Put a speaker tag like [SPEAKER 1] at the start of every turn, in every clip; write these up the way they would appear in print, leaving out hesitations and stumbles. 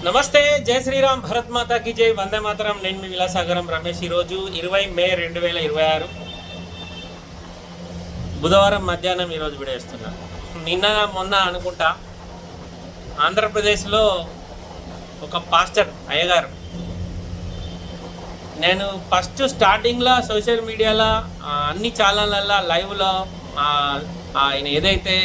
[SPEAKER 1] నమస్తే, జై శ్రీరామ్, భరత్ మాతాకి జై, వందే మాతరం. నేను మీ విలాసాగరం రమేష్. ఈరోజు 20 మే 2026 బుధవారం మధ్యాహ్నం ఈరోజు విడేస్తున్నా. నిన్న మొన్న అనుకుంటా ఆంధ్రప్రదేశ్లో ఒక పాస్టర్ అయ్యగారు, నేను ఫస్ట్ స్టార్టింగ్లో సోషల్ మీడియాలో అన్ని ఛానళ్ళల్లో లైవ్లో ఆయన ఏదైతే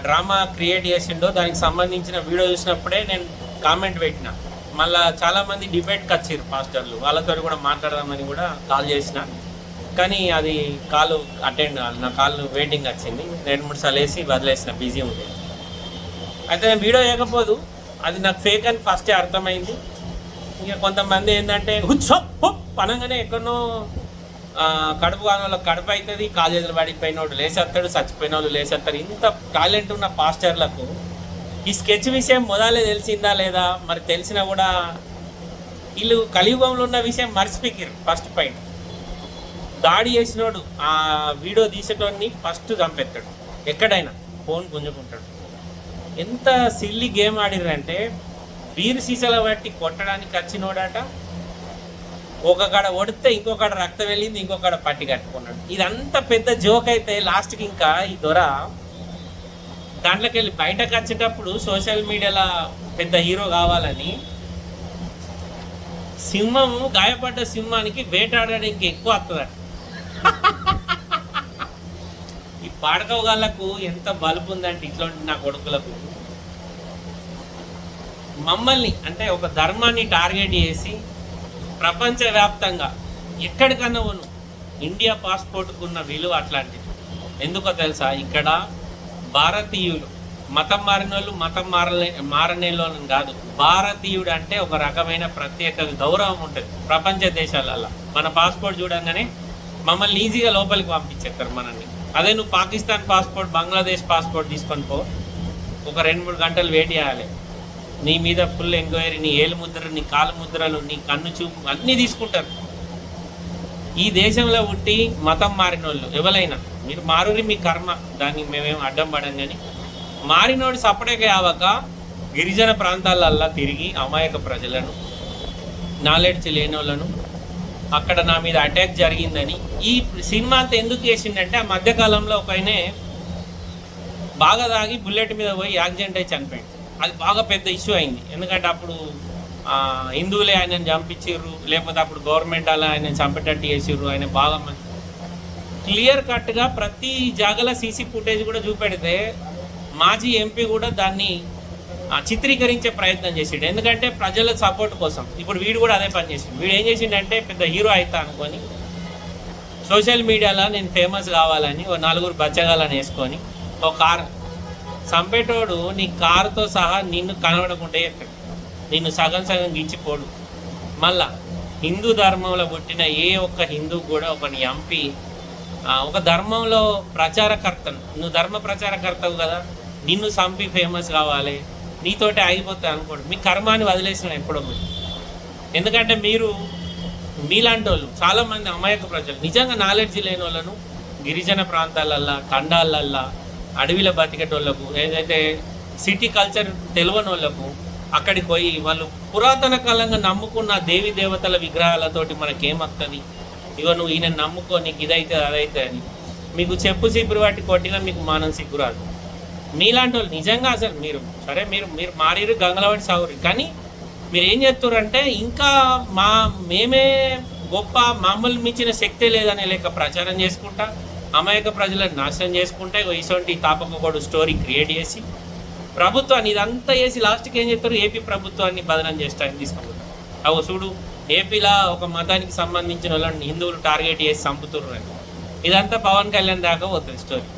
[SPEAKER 1] డ్రామా క్రియేట్ చేసిండో దానికి సంబంధించిన వీడియో చూసినప్పుడే నేను కామెంట్ పెట్టిన. మళ్ళీ చాలామంది డిబేట్కి వచ్చారు పాస్టర్లు, వాళ్ళతో కూడా మాట్లాడదామని కూడా కాల్ చేసిన. కానీ అది కాల్ అటెండ్ కాదు, నా కాల్ వెయిటింగ్ వచ్చింది. 2-3 సార్లు వేసి వదిలేసిన, బిజీ ఉంది. అయితే నేను వీడియో వేయకపోదు, అది నాకు ఫేక్ అని ఫస్టే అర్థమైంది. ఇంకా కొంతమంది ఏంటంటే పనంగానే ఎక్కడనో కడుపు కాని వాళ్ళకి కడుపు అవుతుంది, కాలేజీలు పడిపోయిన వాడు లేసేస్తాడు, చచ్చిపోయిన వాళ్ళు లేసేస్తారు. ఇంత టాలెంట్ ఉన్న పాస్టర్లకు ఈ స్కెచ్ విషయం మొదలే తెలిసిందా లేదా, మరి తెలిసినా కూడా వీళ్ళు కలియుగంలో ఉన్న విషయం మర్చిపోయారు. ఫస్ట్ పాయింట్, దాడి చేసినోడు ఆ వీడియో తీసేటోడిని ఫస్ట్ చంపెత్తాడు, ఎక్కడైనా ఫోన్ గుంజుకుంటాడు. ఎంత సిల్లీ గేమ్ ఆడిరంటే, బీరు సీసాల బట్టి కొట్టడానికి వచ్చినోడట, ఒక కాడ ఒడితే ఇంకొకడ రక్తం వెళ్ళింది, ఇంకొకడ పట్టి కట్టుకున్నాడు. ఇదంతా పెద్ద జోక్ అయితే లాస్ట్కి ఇంకా ఈ దొర దాంట్లోకి వెళ్ళి బయటకు వచ్చేటప్పుడు సోషల్ మీడియాలో పెద్ద హీరో కావాలని సింహం, గాయపడ్డ సింహానికి వేటాడడానికి ఎక్కువ వస్తుందట. ఈ పాడకవగాళ్ళకు ఎంత బలుపు ఉందంటే ఇట్లాంటి నా కొడుకులకు, మమ్మల్ని అంటే ఒక ధర్మాన్ని టార్గెట్ చేసి ప్రపంచవ్యాప్తంగా ఎక్కడికన్నా పోను, ఇండియా పాస్పోర్ట్కు ఉన్న విలువ అట్లాంటిది. ఎందుకో తెలుసా, ఇక్కడ భారతీయులు మతం మారిన వాళ్ళు, మతం మారనే వాళ్ళని కాదు, భారతీయుడు అంటే ఒక రకమైన ప్రత్యేక గౌరవం ఉంటుంది ప్రపంచ దేశాలలో. మన పాస్పోర్ట్ చూడంగానే మమ్మల్ని ఈజీగా లోపలికి పంపించేస్తారు మనల్ని. అదే నువ్వు పాకిస్తాన్ పాస్పోర్ట్, బంగ్లాదేశ్ పాస్పోర్ట్ తీసుకొని పో, ఒక 2-3 గంటలు వెయిట్ చేయాలి. నీ మీద ఫుల్ ఎంక్వైరీ, నీ ఏలు ముద్రలు, నీ కాలు ముద్రలు, నీ కన్ను చూపు అన్నీ తీసుకుంటారు. ఈ దేశంలో పుట్టి మతం మారిన వాళ్ళు ఎవరైనా, మీరు మారురి, మీ కర్మ, దాన్ని మేమేం అడ్డం పడం. కానీ మారినోడు సపరేట్గా యావక గిరిజన ప్రాంతాలల్లో తిరిగి అమాయక ప్రజలను, నాలెడ్జ్ లేని వాళ్ళను, అక్కడ నా మీద అటాక్ జరిగిందని ఈ సినిమా అంతా ఎందుకు చేసిండంటే, ఆ మధ్యకాలంలో ఒక ఆయనే బాగా తాగి బుల్లెట్ మీద పోయి యాక్సిడెంట్ అయి చనిపోయింది. అది బాగా పెద్ద ఇష్యూ అయింది. ఎందుకంటే అప్పుడు హిందువులే ఆయనను చంపించారు, లేకపోతే అప్పుడు గవర్నమెంట్ అలా ఆయన చంపేటట్టు చేసారు. ఆయన బాగా క్లియర్ కట్గా ప్రతి జాగాలో సీసీ ఫుటేజ్ కూడా చూపెడితే మాజీ ఎంపీ కూడా దాన్ని చిత్రీకరించే ప్రయత్నం చేసాడు. ఎందుకంటే ప్రజల సపోర్ట్ కోసం. ఇప్పుడు వీడు కూడా అదే పని చేసిండు. వీడు ఏం చేసిండంటే, పెద్ద హీరో అవుతా అనుకొని సోషల్ మీడియాలో నేను ఫేమస్ కావాలని ఓ 4 బచ్చగాలని వేసుకొని ఒక కార్ చంపేటోడు నీ కారుతో సహా నిన్ను కనబడకుండా ఎక్కడ నిన్ను సగం గిచ్చిపోడు. మళ్ళా హిందూ ధర్మంలో పుట్టిన ఏ ఒక్క హిందూ కూడా ఒకని ఎంపీ, ఒక ధర్మంలో ప్రచారకర్తను, నువ్వు ధర్మ ప్రచారకర్తవు కదా, నిన్ను చంపి ఫేమస్ కావాలి, నీతోటే ఆగిపోతాయి అనుకోండి. మీ కర్మాన్ని వదిలేసిన ఎప్పుడో మీరు. ఎందుకంటే మీరు మీలాంటి వాళ్ళు చాలామంది అమాయక ప్రజలు, నిజంగా నాలెడ్జ్ లేని వాళ్ళను గిరిజన ప్రాంతాలల్లో, తండాలల్లో, అడవిలో బతికేటోళ్ళకు, ఏదైతే సిటీ కల్చర్ తెలియని వాళ్ళకు అక్కడికి పోయి వాళ్ళు పురాతన కాలంగా నమ్ముకున్న దేవి దేవతల విగ్రహాలతోటి మనకేమవుతుంది, ఇగో నువ్వు ఈయన నమ్ముకో, నీకు ఇదైతే అదైతే అని మీకు చెప్పు సిగ్గురు పట్టి కొట్టినా మీకు మానం సిగ్గురాదు. మీలాంటి వాళ్ళు నిజంగా అసలు మీరు సరే, మీరు మారిరు, గంగలవాడి సాగురు, కానీ మీరు ఏం చేస్తారంటే ఇంకా మేమే గొప్ప, మమ్మల్ని మించిన శక్తే లేదనే లేక ప్రచారం చేసుకుంటా అమాయక ప్రజలను నాశనం చేసుకుంటే ఇటువంటి తాపకూడు స్టోరీ క్రియేట్ చేసి ప్రభుత్వాన్ని ఇదంతా చేసి లాస్ట్కి ఏం చెప్తారు, ఏపీ ప్రభుత్వాన్ని బదనం చేస్తారని తీసుకుంటారు. అవు చూడు, ఏపీలో ఒక మతానికి సంబంధించిన వాళ్ళని హిందువులు టార్గెట్ చేసి చంపుతున్నారు. ఇదంతా పవన్ కళ్యాణ్ దాకా పోతుంది స్టోరీ.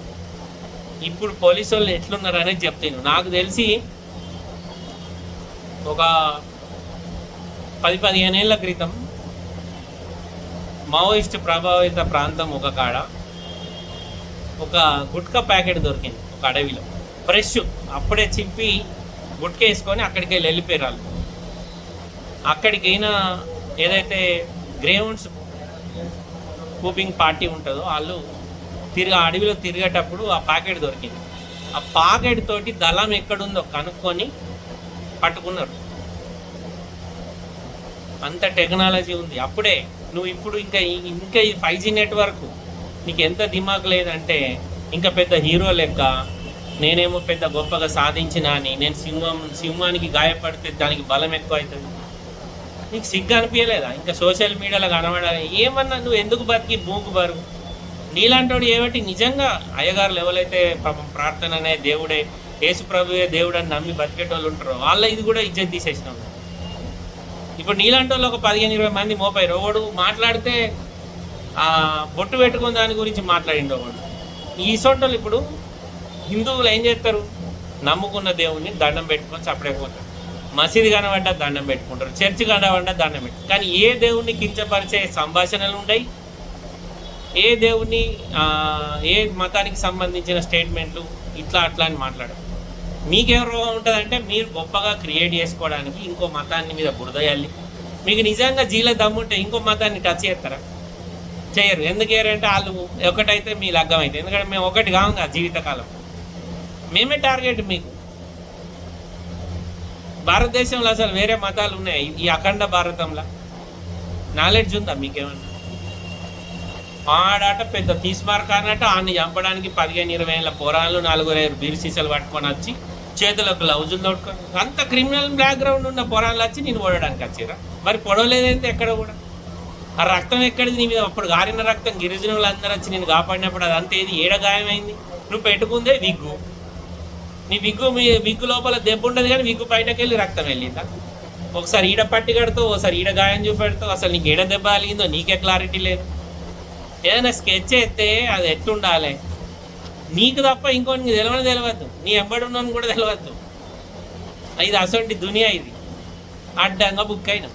[SPEAKER 1] ఇప్పుడు పోలీసు వాళ్ళు ఎట్లున్నారు అనేది చెప్తాను. నాకు తెలిసి ఒక 10-15 ఏళ్ల క్రితం మావోయిస్ట్ ప్రభావిత ప్రాంతం ఒక కాడ ఒక గుట్కా ప్యాకెట్ దొరికింది ఒక అడవిలో, ఫ్రెష్, అప్పుడే చింపి గుట్కా వేసుకొని అక్కడికి వెళ్ళిపోయారు వాళ్ళు. అక్కడికి అయినా ఏదైతే గ్రేవుండ్స్ కూపింగ్ పార్టీ ఉంటుందో వాళ్ళు అడవిలో తిరిగేటప్పుడు ఆ ప్యాకెట్ దొరికింది. ఆ ప్యాకెట్ తోటి దళం ఎక్కడుందో కనుక్కొని పట్టుకున్నారు. అంత టెక్నాలజీ ఉంది. అప్పుడే నువ్వు ఇప్పుడు ఇంకా ఇంకా ఈ 5G నెట్వర్క్ నీకు ఎంత దిమాగ్ లేదంటే ఇంకా పెద్ద హీరో లెక్క నేనేమో పెద్ద గొప్పగా సాధించిన అని నేను సింహానికి గాయపడితే దానికి బలం ఎక్కువ అవుతుంది. నీకు సిగ్గు అనిపించలేదా? ఇంకా సోషల్ మీడియాలో కనబడాలి ఏమన్నా నువ్వు ఎందుకు బతికి మూకు బరువు నీలాంటి ఏమిటి నిజంగా అయ్యగారులు ఎవరైతే పాపం ప్రార్థన అనే దేవుడే యేసు ప్రభువే దేవుడు అని నమ్మి బతికేటోళ్ళు ఉంటారో వాళ్ళ ఇది కూడా ఇజ్జత్ తీసేసినాం. ఇప్పుడు నీలాంటి వాళ్ళు ఒక 15-20 మంది మోపారు. ఒకడు మాట్లాడితే బొట్టు పెట్టుకుని దాని గురించి మాట్లాడిండు ఒకడు. ఈ సొంటలు ఇప్పుడు హిందువులు ఏం చేస్తారు? నమ్ముకున్న దేవుణ్ణి దండం పెట్టుకొని చప్పడైపోతారు. మసీదు కనబడ్డా దండం పెట్టుకుంటారు, చర్చి కనబడ్డా దండం పెట్టుకుంటారు. కానీ ఏ దేవుణ్ణి కించపరిచే సంభాషణలు ఉంటాయి? ఏ దేవుణ్ణి ఏ మతానికి సంబంధించిన స్టేట్మెంట్లు ఇట్లా అట్లా అని మాట్లాడరు. మీకేం రోగం ఉంటుందంటే మీరు గొప్పగా క్రియేట్ చేసుకోవడానికి ఇంకో మతాన్ని మీద బురదయాలి. మీకు నిజంగా జీల దమ్ముంటే ఇంకో మతాన్ని టచ్ చేస్తారా? చేయరు. ఎందుకు చేయరంటే వాళ్ళు ఒకటైతే మీ లగ్గం అయితే. ఎందుకంటే మేము ఒకటి కాము కదా జీవితకాలం. మేమే టార్గెట్ మీకు. భారతదేశంలో అసలు వేరే మతాలు ఉన్నాయి ఈ అఖండ భారతంలో? నాలెడ్జ్ ఉందా మీకేమన్నా? ఆడాట పెద్ద తీసుమార్కారనట ఆన్ని చంపడానికి 15-20 ఏళ్ళ పోరాళ్ళు 4-5 బీరు సీసాలు పట్టుకొని వచ్చి చేతులకు గ్లౌజులు తోడుకొని అంత క్రిమినల్ బ్యాక్గ్రౌండ్ ఉన్న పోరాళ్ళు వచ్చి నేను ఓడడానికి వచ్చిరా? మరి పొడవలేదంటే ఎక్కడ కూడా ఆ రక్తం ఎక్కడిది నీ మీద? అప్పుడు గారిన రక్తం గిరిజనులు అందరూ వచ్చి నేను కాపాడినప్పుడు అదంతా ఏది ఏడ గాయమైంది? నువ్వు పెట్టుకుందే విగ్గు. నీ విగ్గు లోపల దెబ్బ ఉండదు కానీ విగ్గు బయటకు వెళ్ళి రక్తం వెళ్ళిందా? ఒకసారి ఈడ పట్టి కడతావు, ఒకసారి ఈడ గాయం చూపెడతావు. అసలు నీకు ఏడ దెబ్బ కలిగిందో నీకే క్లారిటీ లేదు. ఏదైనా స్కెచ్ చేస్తే అది ఎట్లుండాలి నీకు తప్ప ఇంకోటి తెలియవద్దు, నీ ఎంబడి ఉన్నాను కూడా తెలియవద్దు. ఇది అసొంటి దునియా. ఇది అడ్డంగా బుక్ అయినా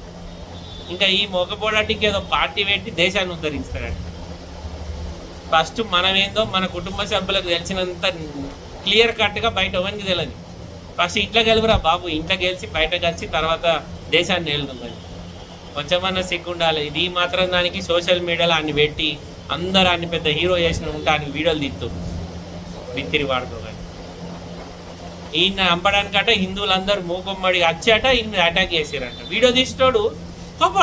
[SPEAKER 1] ఇంకా ఈ మొగపోడాటికి ఏదో పార్టీ పెట్టి దేశాన్ని ఉద్ధరిస్తాడట. ఫస్ట్ మనమేందో మన కుటుంబ సభ్యులకు తెలిసినంత క్లియర్ కట్గా బయట ఎవరికి తెలియదు. ఫస్ట్ ఇంట్లో గెలుపురా బాబు, ఇంట్లో గెలిచి బయటకు వచ్చి తర్వాత దేశాన్ని వెళ్తుంది. కొంచెమన్నా సిగ్గు ఉండాలి. ఇది మాత్రం దానికి సోషల్ మీడియాలో అన్ని పెట్టి అందరూ అన్ని పెద్ద హీరో చేసిన ఉంటానికి వీడియోలు తీస్తూ బిత్తిరి వాడుతూ. కానీ ఈయన చంపడానికట హిందువులందరూ మూకొమ్మడి వచ్చాట ఈయన మీద అటాక్ చేసారంట. వీడియో తీసినోడు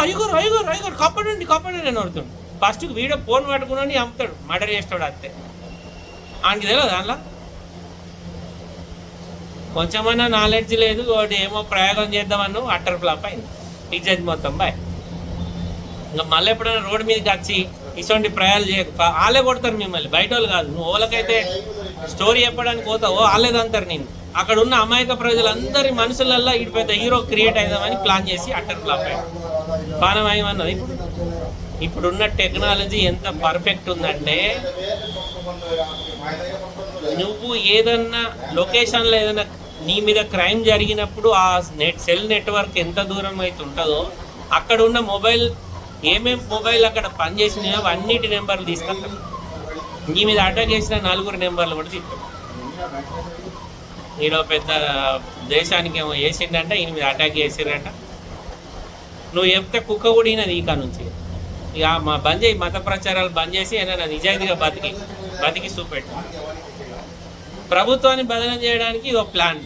[SPEAKER 1] ఐగోరు కప్పడండి అని అడుగుతాడు. ఫస్ట్ వీడియో ఫోన్ పట్టుకుని చంపుతాడు, మర్డర్ చేస్తాడు. అంతే. ఆయనకి తెలియదు దానిలో కొంచెమన్నా నాలెడ్జ్ లేదు. ఒకటి ఏమో ప్రయోగం చేద్దామన్నా అట్టర్ ఫ్లాప్ అయింది. ఇజ్జత్ మొత్తం బాయ్. ఇంకా మళ్ళీ ఎప్పుడైనా రోడ్డు మీదకి వచ్చి ఇటువంటి ప్రయాలు చేయకు. వాళ్ళే కొడతారు మిమ్మల్ని, బయట వాళ్ళు కాదు. నువ్వు వాళ్ళకైతే స్టోరీ చెప్పడానికి పోతావో వాళ్ళేదంటారు నేను. అక్కడ ఉన్న అమాయక ప్రజలందరి మనసులల్లో ఇటు పెద్ద హీరో క్రియేట్ అయిదామని ప్లాన్ చేసి అట్టర్ ఫ్లాప్ అయ్యాడు. బాణమయమన్నది. ఇప్పుడున్న టెక్నాలజీ ఎంత పర్ఫెక్ట్ ఉందంటే నువ్వు ఏదన్నా లొకేషన్లో ఏదైనా నీ మీద క్రైమ్ జరిగినప్పుడు ఆ సెల్ నెట్వర్క్ ఎంత దూరం అయితే ఉంటుందో అక్కడ ఉన్న మొబైల్ ఏమేమి మొబైల్ అక్కడ పనిచేసినాయో అన్నిటి నెంబర్లు తీసుకుంటాం. నీ మీద అటాక్ చేసిన 4 నెంబర్లు కూడా తీసుకుంటాం. ఈడో పెద్ద దేశానికి ఏమో వేసిండంట, ఈయన మీద అటాక్ చేసిరంట. నువ్వు చెప్తే కుక్క కూడా ఈయనది ఈక నుంచి. ఇక బంద్ చేయి, మత ప్రచారాలు బంద్ చేసి ఏదైనా నిజాయితీగా బతికి చూపెట్టు. ప్రభుత్వాన్ని బదనం చేయడానికి ఇది ఒక ప్లాన్.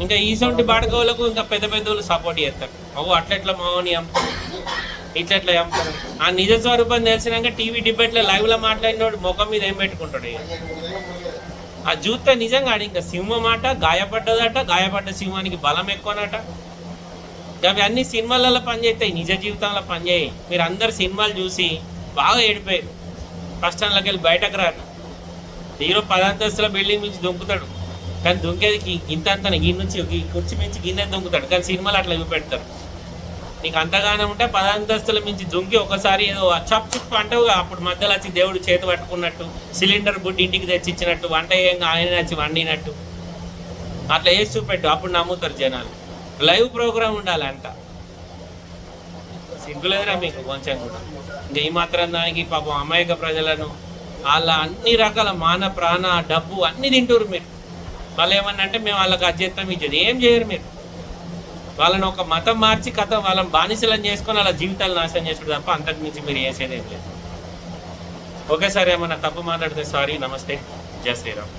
[SPEAKER 1] ఇంకా ఈసొంటి బాడకవులకు ఇంకా పెద్ద పెద్దోళ్ళు సపోర్ట్ చేస్తారు. అట్లెట్లా మావని చంపుతారు, ఇట్లెట్లా చంపుతారు. ఆ నిజ స్వరూపం తెలిసినాక టీవీ డిబేట్లో లైవ్లో మాట్లాడినోడు ముఖం మీద ఏం పెట్టుకుంటాడు? ఆ జూత నిజంగా ఇంకా సింహం మాట గాయపడ్డ సింహానికి బలం ఎక్కువనట. అవి అన్ని సినిమాలలో పనిచేస్తాయి, నిజ జీవితంలో పనిచేయి. మీరు అందరు సినిమాలు చూసి బాగా ఏడిపోయారు. కష్టంలోకి వెళ్ళి బయటకు రారు. హీరో 10 అంతస్తుల బిల్డింగ్ నుంచి దుంకుతాడు, కానీ దుంకేది ఇంత ఈ నుంచి ఈ కుర్చీ మించి గిన్నె దుంకుతాడు. కానీ సినిమాలు అట్లా చూపెడతారు. నీకు అంతగానే ఉంటే 10 అంతస్తుల మించి దుంకి ఒకసారి ఏదో చప్ చుప్ అంటావుగా, అప్పుడు మధ్యలో వచ్చి దేవుడు చేతి పట్టుకున్నట్టు, సిలిండర్ బుడ్డి ఇంటికి తెచ్చిచ్చినట్టు, వంట ఏంగా ఆయన వచ్చి వండినట్టు అట్లా వేసి చూపెట్టు. అప్పుడు నమ్ముతారు జనాలు. లైవ్ ప్రోగ్రామ్ ఉండాలంట. సిగ్గులేదురా మీకు కొంచెం కూడా? ఇంకా ఈ మాత్రం దానికి పాపం అమాయక ప్రజలను వాళ్ళ అన్ని రకాల మాన ప్రాణ డబ్బు అన్నీ తింటారు మీరు. వాళ్ళు ఏమన్నా అంటే మేము వాళ్ళకి అధ్యత్తం ఇచ్చేది ఏం చేయరు మీరు. వాళ్ళని ఒక మతం మార్చి వాళ్ళని బానిసలను చేసుకొని వాళ్ళ జీవితాలు నాశనం చేసుకుంటారు తప్ప అంతకు మించి మీరు చేసేది ఏం లేదు. ఒకేసారి ఏమన్నా తప్పు మాట్లాడితే సారీ. నమస్తే. జై శ్రీరామ్.